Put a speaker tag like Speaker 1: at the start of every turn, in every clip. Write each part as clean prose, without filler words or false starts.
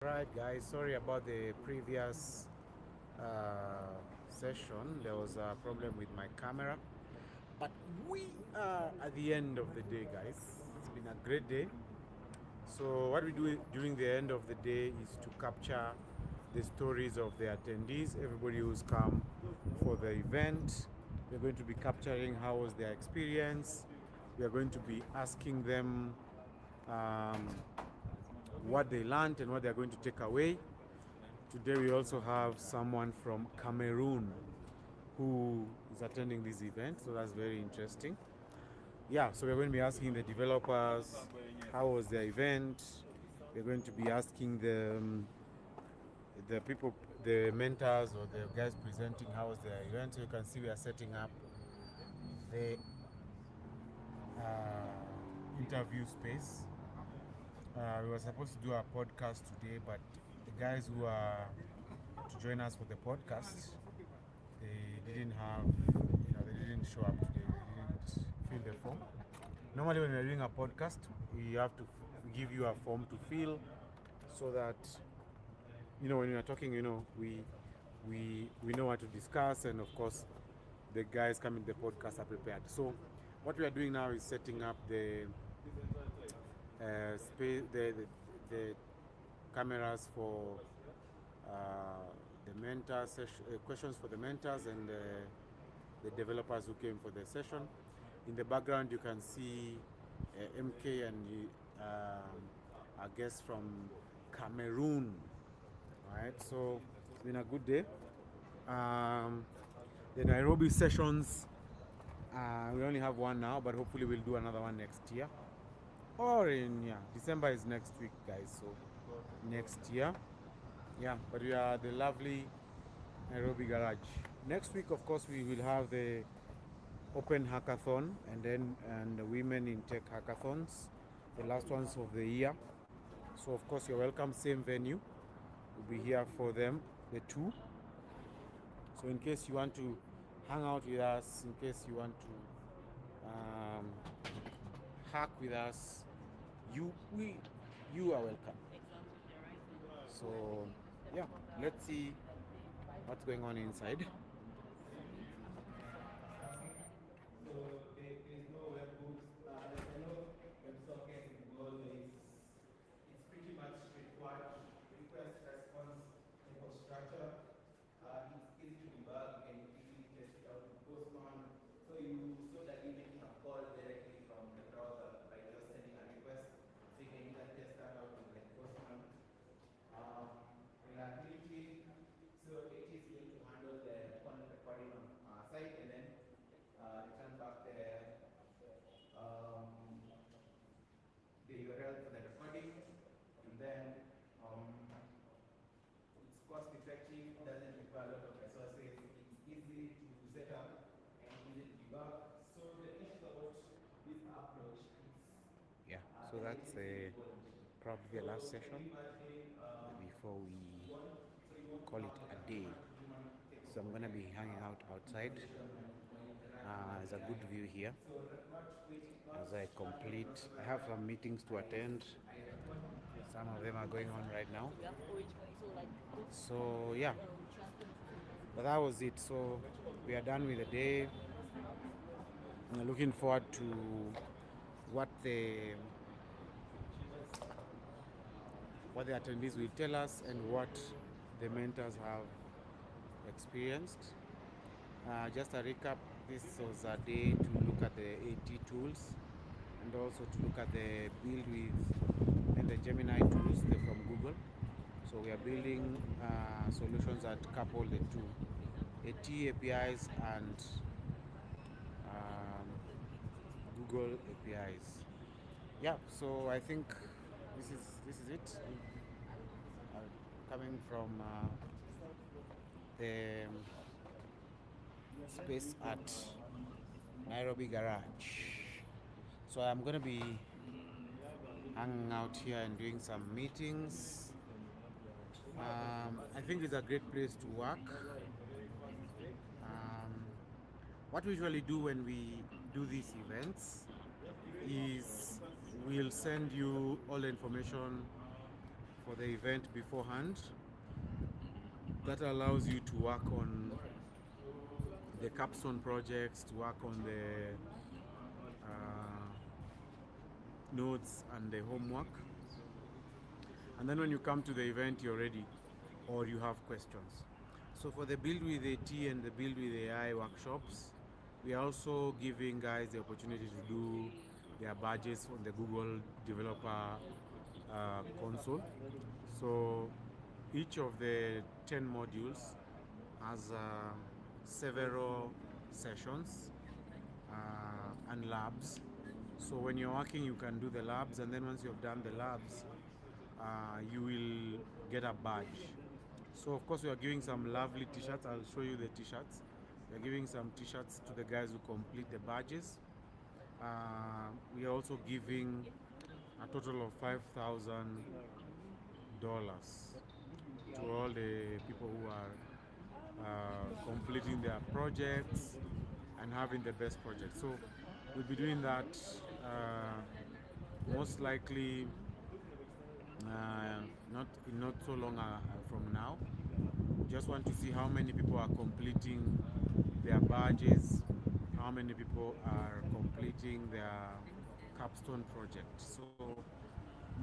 Speaker 1: Right, guys, sorry about the previous session. There was a problem with my camera, but we are at the end of the day, guys. It's been a great day. So, what we do during the end of the day is to capture the stories of the attendees, everybody who's come for the event. We're going to be capturing how was their experience. We are going to be asking them um, what they learned and what they're going to take away. Today we also have someone from Cameroon who is attending this event, so that's very interesting. Yeah, so we're going to be asking the developers how was their event. We're going to be asking the people, the mentors or the guys presenting how was their event. So you can see we are setting up the interview space. We were supposed to do a podcast today, but the guys who are to join us for the podcast, they didn't have, they didn't show up today. They didn't fill the form. Normally, when we're doing a podcast, we have to give you a form to fill, so that when we are talking, we know what to discuss, and of course, the guys coming to the podcast are prepared. So, what we are doing now is setting up the space, the cameras for uh, the mentor session, questions for the mentors and the developers who came for the session. In the background, you can see MK and our guest from Cameroon. Right, so it's been a good day. The Nairobi sessions, we only have one now, but hopefully we'll do another one next year. Or December is next week, guys. So next year, but we are the lovely Nairobi Garage. Next week, of course, we will have the open hackathon and the women in tech hackathons, the last ones of the year. So of course you're welcome, same venue. We'll be here for them, the two. So in case you want to hang out with us, in case you want to hack with us, you are welcome. So let's see what's going on inside. So there is no webhooks. There's no WebSockets involved. It's pretty much straightforward request response type of structure. It's easy to debug. You can easily test it out with Postman. So that you're making a call directly from the browser by just sending a request. So you can either test that out with like Postman. Reliability. So it is going to handle the content recording on our site and then return back the URL for the recording, and then it's cost effective, doesn't require a lot of resources, it's easy to set up and easy to debug. So the issue about this approach is so that's probably the last session before we call it a day. So I'm gonna be hanging out outside. There's a good view here as I complete. I have some meetings to attend. Some of them are going on right now. So but that was it. So we are done with the day. I'm looking forward to what the attendees will tell us and what the mentors have experienced. Just a recap, this was a day to look at the AT tools and also to look at the build with and the Gemini tools from Google. So we are building solutions that couple the two, AT APIs and Google APIs. So I think this is it. Coming from the space at Nairobi Garage. So I'm going to be hanging out here and doing some meetings. I think it's a great place to work. What we usually do when we do these events is we'll send you all the information for the event beforehand. That allows you to work on the capstone projects, to work on the notes and the homework. And then when you come to the event, you're ready or you have questions. So for the Build with AT and the Build with AI workshops, we are also giving guys the opportunity to do their badges on the Google Developer console. So each of the 10 modules has several sessions and labs. So when you're working, you can do the labs, and then once you've done the labs, you will get a badge. So of course we are giving some lovely t-shirts. I'll show you the t-shirts. We are giving some t-shirts to the guys who complete the badges. We are also giving a total of $5,000 to all the people who are completing their projects and having the best project. So we'll be doing that most likely not so long from now. Just want to see how many people are completing their badges, how many people are completing their capstone project. So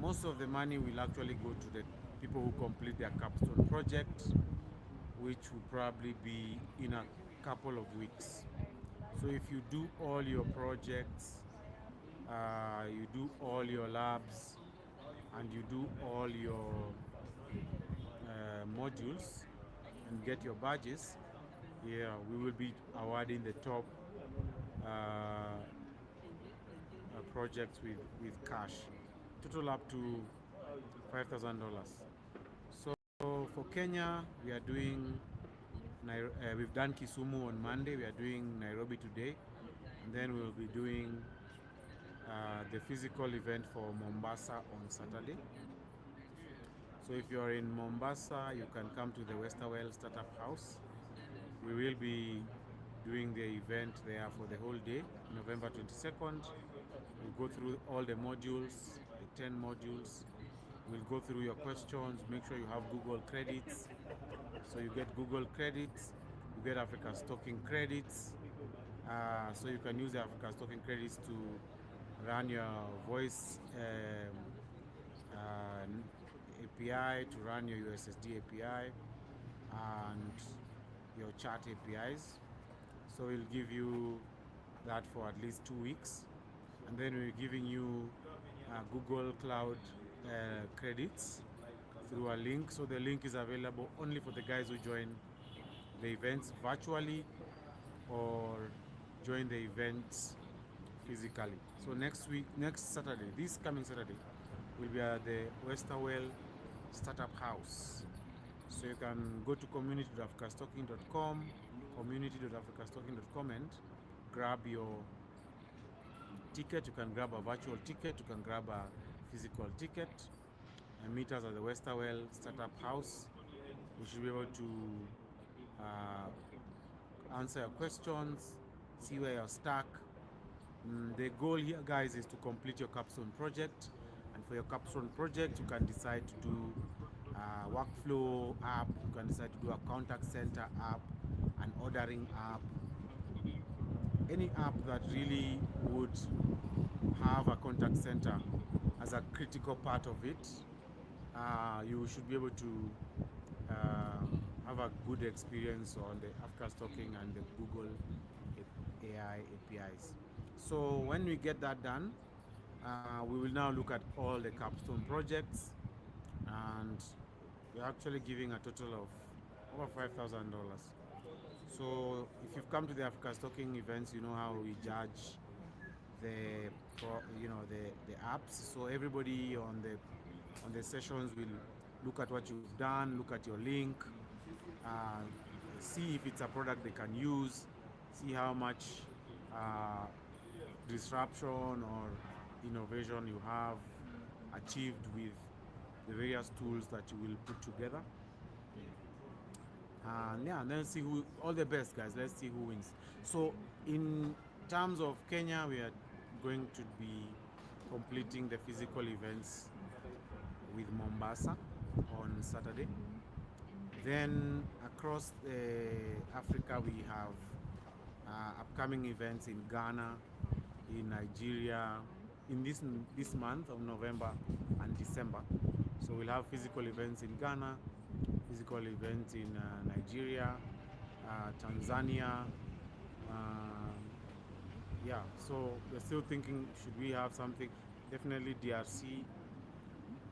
Speaker 1: most of the money will actually go to the people who complete their capstone project, which will probably be in a couple of weeks. So if you do all your projects, you do all your labs, and you do all your modules and get your badges, yeah, we will be awarding the top projects with cash, total up to $5,000. So for Kenya, we are doing we've done Kisumu on Monday. We are doing Nairobi today, and then we'll be doing the physical event for Mombasa on Saturday. So if you're in Mombasa, you can come to the Westerwell Startup House. We will be doing the event there for the whole day, November 22nd. We'll go through all the modules, the 10 modules. We'll go through your questions, make sure you have Google credits. So you get Google credits, you get Africa Stocking credits. So you can use the Africa Stocking credits to run your voice API, to run your USSD API and your chat APIs. So we'll give you that for at least 2 weeks, and then we're giving you Google Cloud credits through a link. So the link is available only for the guys who join the events virtually or join the events physically. So next Saturday, this coming Saturday, we'll be at the Westerwell Startup House. So you can go to community.africastocking.com, community.africastocking.com, and grab your ticket. You can grab a virtual ticket, you can grab a physical ticket, and meet us at the Westerwell Startup House. We should be able to answer your questions, see where you're stuck. The goal here, guys, is to complete your capstone project. And for your capstone project, you can decide to do a workflow app, you can decide to do a contact center app, an ordering app, any app that really would have a contact center as a critical part of it. You should be able to have a good experience on the Africa Stocking and the Google AI APIs. So when we get that done, we will now look at all the capstone projects, and we're actually giving a total of over $5,000. So if you've come to the Africa Stocking events, you know how we judge the apps. So everybody on the sessions will look at what you've done, look at your link, see if it's a product they can use, see how much disruption or innovation you have achieved with the various tools that you will put together. And yeah, and then see who, all the best guys, let's see who wins. So in terms of Kenya, we are going to be completing the physical events with Mombasa. on Saturday. Then across Africa, we have upcoming events in Ghana, in Nigeria, in this month of November and December. So we'll have physical events in Ghana, physical events in Nigeria, Tanzania. Yeah, so we're still thinking, should we have something? Definitely DRC.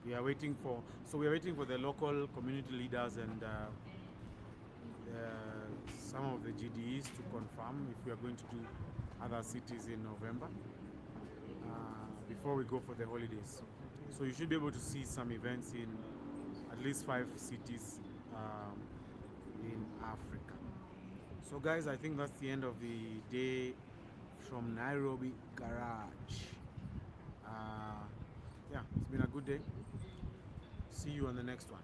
Speaker 1: We are waiting for the local community leaders and some of the GDEs to confirm if we are going to do other cities in November before we go for the holidays. So you should be able to see some events in at least 5 cities in Africa. So guys, I think that's the end of the day from Nairobi Garage. Yeah, it's been a good day. See you on the next one.